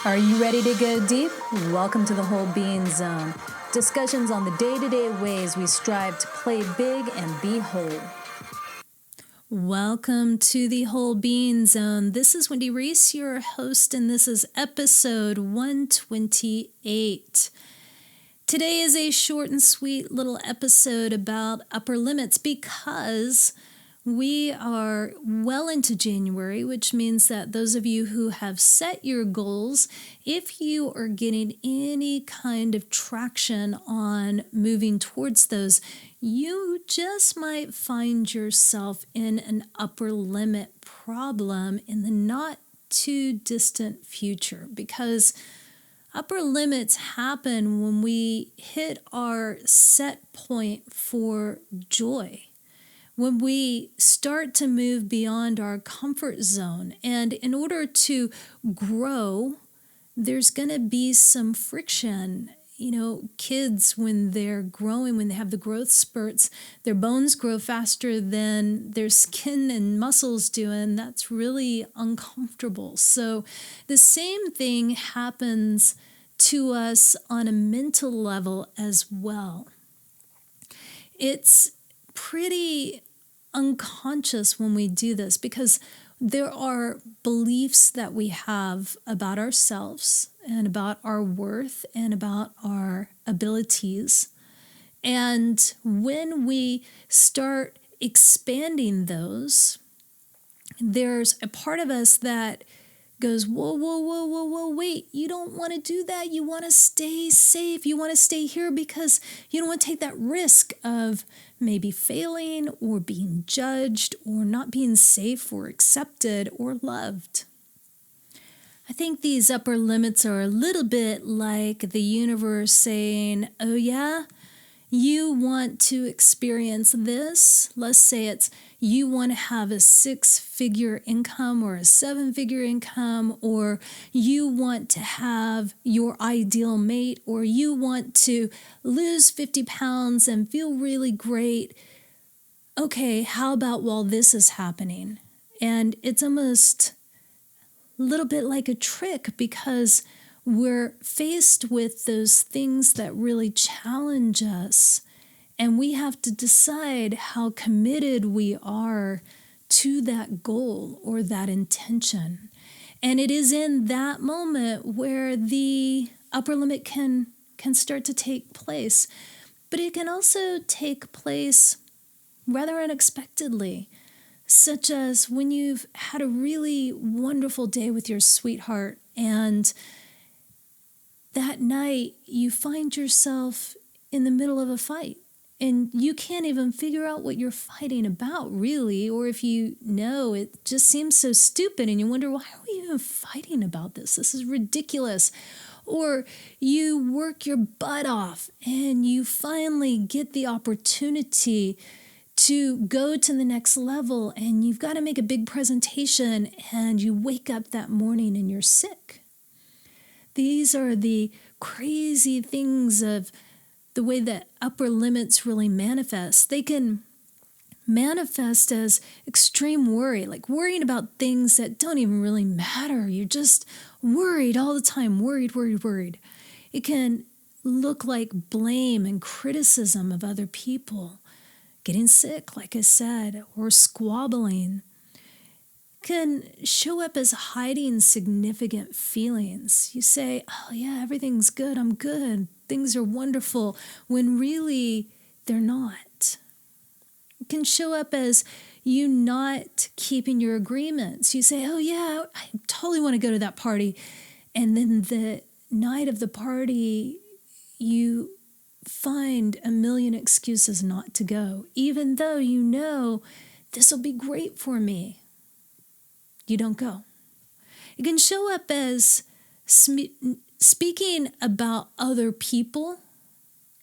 Are you ready to go deep? Welcome to the Whole Being Zone. Discussions on the day-to-day ways we strive to play big and be whole. Welcome to the Whole Being Zone. This is Wendy Reese, your host, and this is episode 128. Today is a short and sweet little episode about upper limits because we are well into January, which means that those of you who have set your goals, if you are getting any kind of traction on moving towards those, you just might find yourself in an upper limit problem in the not too distant future, because upper limits happen when we hit our set point for joy. When we start to move beyond our comfort zone. And in order to grow, there's going to be some friction. You know, kids, when they're growing, when they have the growth spurts, their bones grow faster than their skin and muscles do, and that's really uncomfortable. So the same thing happens to us on a mental level as well. It's pretty unconscious when we do this because there are beliefs that we have about ourselves and about our worth and about our abilities. And when we start expanding those, there's a part of us that goes, whoa, wait, you don't want to do that. You want to stay safe. You want to stay here because you don't want to take that risk of maybe failing or being judged or not being safe or accepted or loved. I think these upper limits are a little bit like the universe saying, oh yeah, you want to experience this. Let's say it's you want to have a 6-figure income or a 7-figure income, or you want to have your ideal mate, or you want to lose 50 pounds and feel really great. Okay, how about while this is happening? And it's almost a little bit like a trick because we're faced with those things that really challenge us, and we have to decide how committed we are to that goal or that intention. And it is in that moment where the upper limit can start to take place. But it can also take place rather unexpectedly, such as when you've had a really wonderful day with your sweetheart and that night you find yourself in the middle of a fight and you can't even figure out what you're fighting about, really. Or if you know, it just seems so stupid and you wonder, why are we even fighting about this? This is ridiculous. Or you work your butt off and you finally get the opportunity to go to the next level and you've got to make a big presentation and you wake up that morning and you're sick. These are the crazy things of the way that upper limits really manifest. They can manifest as extreme worry, like worrying about things that don't even really matter. You're just worried all the time, worried. It can look like blame and criticism of other people, getting sick, like I said, or squabbling. Can show up as hiding significant feelings. You say, oh yeah, everything's good, I'm good, things are wonderful, when really they're not. It can show up as you not keeping your agreements. You say, oh yeah, I totally want to go to that party. And then the night of the party, you find a million excuses not to go, even though you know this will be great for me. You don't go. It can show up as speaking about other people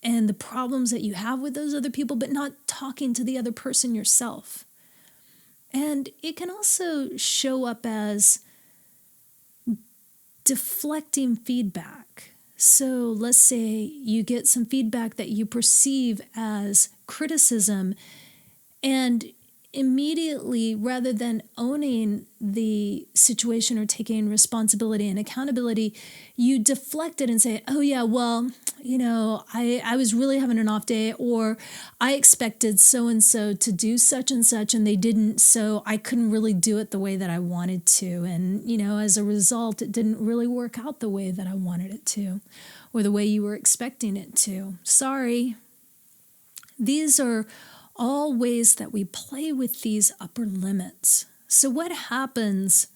and the problems that you have with those other people, but not talking to the other person yourself. And it can also show up as deflecting feedback. So let's say you get some feedback that you perceive as criticism, and immediately, rather than owning the situation or taking responsibility and accountability, you deflect it and say, oh yeah, well, I was really having an off day, or I expected so-and-so to do such and such and they didn't, so I couldn't really do it the way that I wanted to. And, as a result, it didn't really work out the way that I wanted it to, or the way you were expecting it to. Sorry. These are all ways that we play with these upper limits. So what happens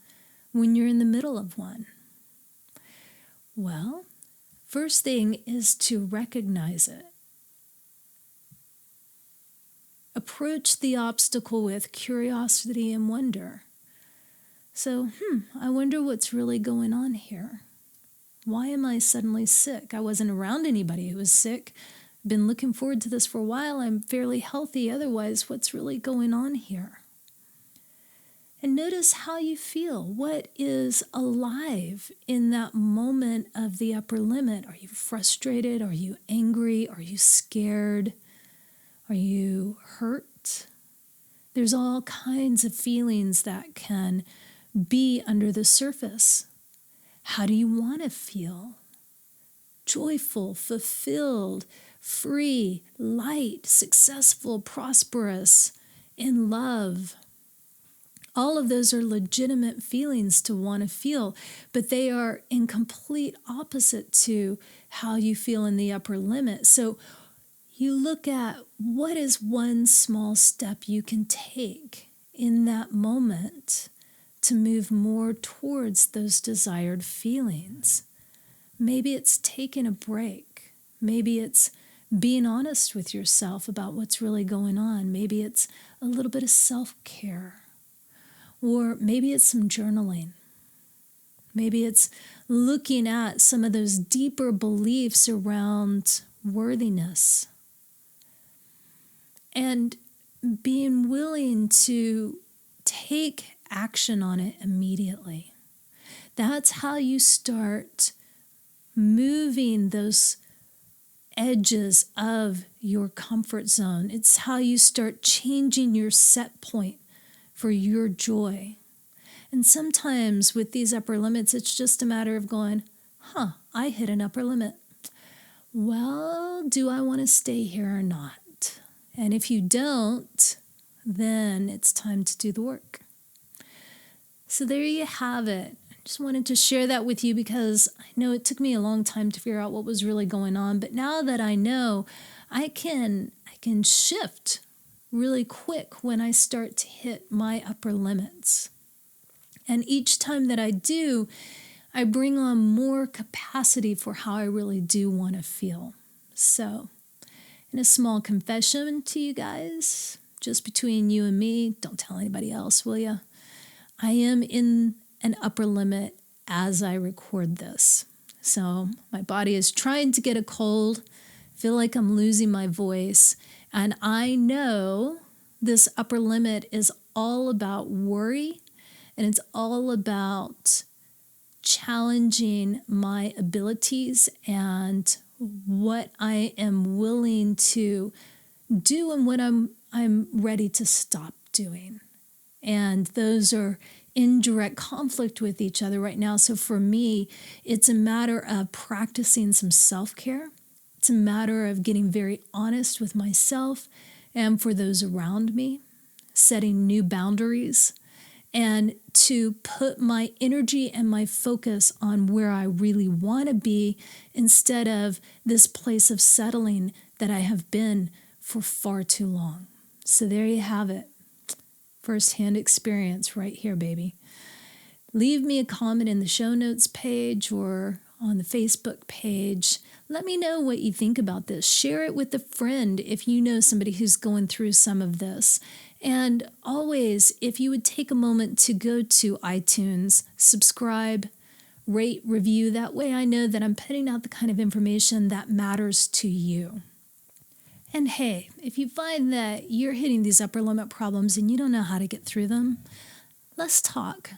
when you're in the middle of one? Well, first thing is to recognize it. Approach the obstacle with curiosity and wonder. So, I wonder what's really going on here. Why am I suddenly sick? I wasn't around anybody who was sick. Been looking forward to this for a while. I'm fairly healthy. Otherwise, what's really going on here? And notice how you feel. What is alive in that moment of the upper limit? Are you frustrated? Are you angry? Are you scared? Are you hurt? There's all kinds of feelings that can be under the surface. How do you want to feel? Joyful, fulfilled, free, light, successful, prosperous, in love. All of those are legitimate feelings to want to feel, but they are in complete opposite to how you feel in the upper limit. So you look at what is one small step you can take in that moment to move more towards those desired feelings. Maybe it's taking a break. Maybe it's being honest with yourself about what's really going on. Maybe it's a little bit of self-care. Or maybe it's some journaling. Maybe it's looking at some of those deeper beliefs around worthiness and being willing to take action on it immediately. That's how you start moving those edges of your comfort zone. It's how you start changing your set point for your joy. And sometimes with these upper limits, it's just a matter of going, I hit an upper limit. Well, do I want to stay here or not? And if you don't, then it's time to do the work. So there you have it. Just wanted to share that with you because I know it took me a long time to figure out what was really going on. But now that I know, I can shift really quick when I start to hit my upper limits. And each time that I do, I bring on more capacity for how I really do want to feel. So, in a small confession to you guys, just between you and me, don't tell anybody else, will you? I am in an upper limit as I record this. So my body is trying to get a cold, feel like I'm losing my voice, and I know this upper limit is all about worry, and it's all about challenging my abilities and what I am willing to do and what I'm ready to stop doing. And those are in direct conflict with each other right now. So for me, it's a matter of practicing some self-care. It's a matter of getting very honest with myself and for those around me, setting new boundaries, and to put my energy and my focus on where I really want to be instead of this place of settling that I have been for far too long. So there you have it. First-hand experience right here, baby. Leave me a comment in the show notes page or on the Facebook page. Let me know what you think about this. Share it with a friend if you know somebody who's going through some of this. And always, if you would take a moment to go to iTunes, subscribe, rate, review. That way I know that I'm putting out the kind of information that matters to you. And hey, if you find that you're hitting these upper limit problems and you don't know how to get through them, let's talk.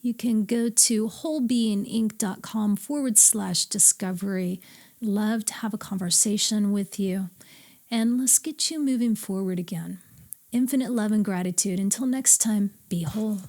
You can go to wholebeinginc.com/discovery. Love to have a conversation with you. And let's get you moving forward again. Infinite love and gratitude. Until next time, be whole.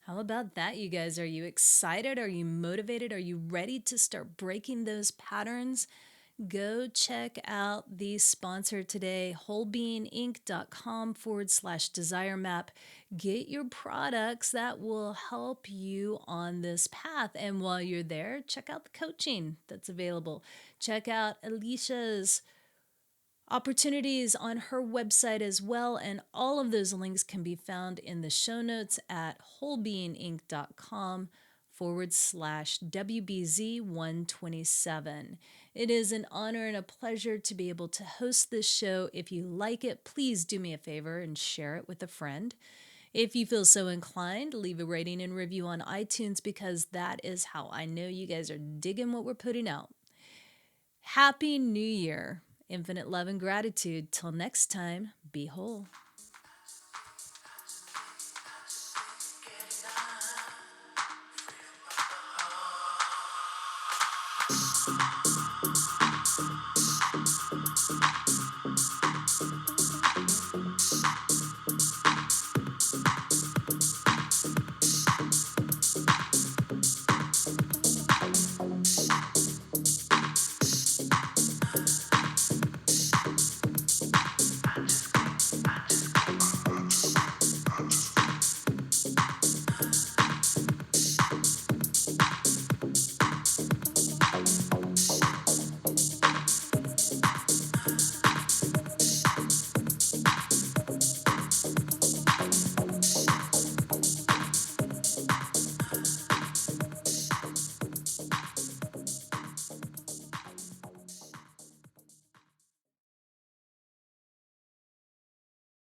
How about that, you guys? Are you excited? Are you motivated? Are you ready to start breaking those patterns? Go check out the sponsor today, wholebeinginc.com/desire map. Get your products that will help you on this path. And while you're there, check out the coaching that's available. Check out Alicia's opportunities on her website as well. And all of those links can be found in the show notes at wholebeinginc.com/WBZ127. It is an honor and a pleasure to be able to host this show. If you like it, please do me a favor and share it with a friend. If you feel so inclined, leave a rating and review on iTunes, because that is how I know you guys are digging what we're putting out. Happy New Year. Infinite love and gratitude. Till next time, be whole.